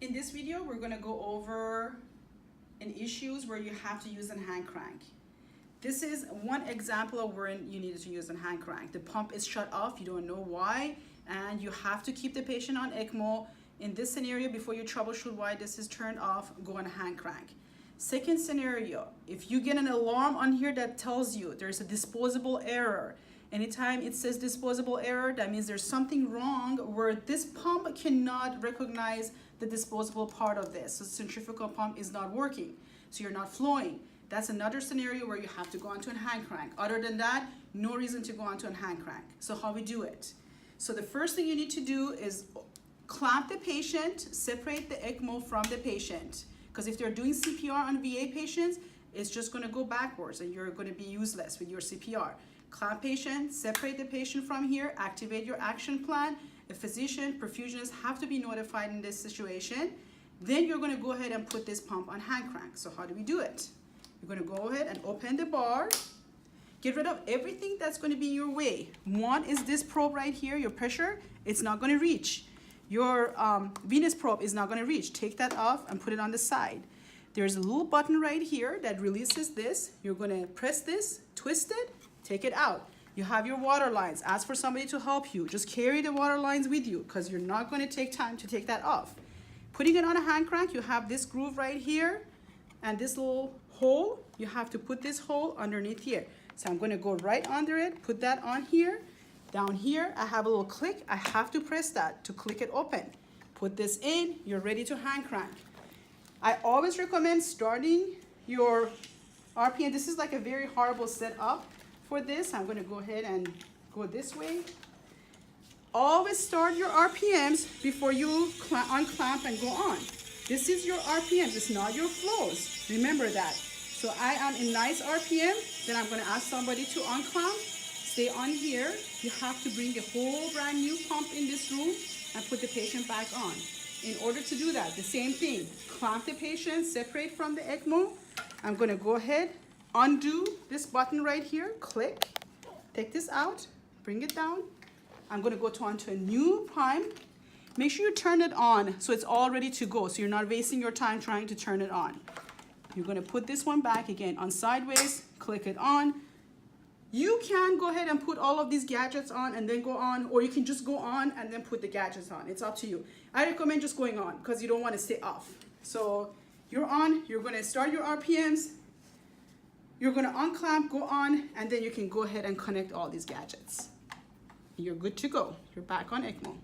In this video, we're gonna go over an issues where you have to use a hand crank. This is one example of where you need to use a hand crank. The pump is shut off, you don't know why, and you have to keep the patient on ECMO. In this scenario, before you troubleshoot why this is turned off, go on a hand crank. Second scenario, if you get an alarm on here that tells you there's a disposable error, anytime it says disposable error, that means there's something wrong where this pump cannot recognize the disposable part of this. So the centrifugal pump is not working, so you're not flowing. That's another scenario where you have to go onto a hand crank. Other than that, no reason to go onto a hand crank. So how we do it? So the first thing you need to do is clamp the patient, separate the ECMO from the patient. Because if they're doing CPR on VA patients, it's just gonna go backwards and you're gonna be useless with your CPR. Clamp patient, separate the patient from here, activate your action plan. A physician, perfusionists have to be notified in this situation. Then you're gonna go ahead and put this pump on hand crank. So how do we do it? You're gonna go ahead and open the bar. Get rid of everything that's gonna be in your way. One is this probe right here, your pressure, it's not gonna reach. Your venous probe is not gonna reach. Take that off and put it on the side. There's a little button right here that releases this. You're gonna press this, twist it, take it out. You have your water lines. Ask for somebody to help you. Just carry the water lines with you because you're not gonna take time to take that off. Putting it on a hand crank, you have this groove right here and this little hole. You have to put this hole underneath here. So I'm gonna go right under it, put that on here. Down here, I have a little click. I have to press that to click it open. Put this in, you're ready to hand crank. I always recommend starting your RPM. This is like a very horrible setup for this. I'm gonna go ahead and go this way. Always start your RPMs before you unclamp and go on. This is your RPMs, it's not your flows. Remember that. So I am in nice RPM, then I'm gonna ask somebody to unclamp. Stay on here. You have to bring a whole brand new pump in this room and put the patient back on. In order to do that, the same thing. Clamp the patient, separate from the ECMO. I'm gonna go ahead, undo this button right here, click, take this out, bring it down. I'm gonna go onto a new prime. Make sure you turn it on so it's all ready to go, so you're not wasting your time trying to turn it on. You're gonna put this one back again on sideways, click it on. You can go ahead and put all of these gadgets on and then go on, or you can just go on and then put the gadgets on. It's up to you. I recommend just going on because you don't want to stay off. So you're on, you're going to start your RPMs, you're going to unclamp, go on, and then you can go ahead and connect all these gadgets. You're good to go. You're back on ECMO.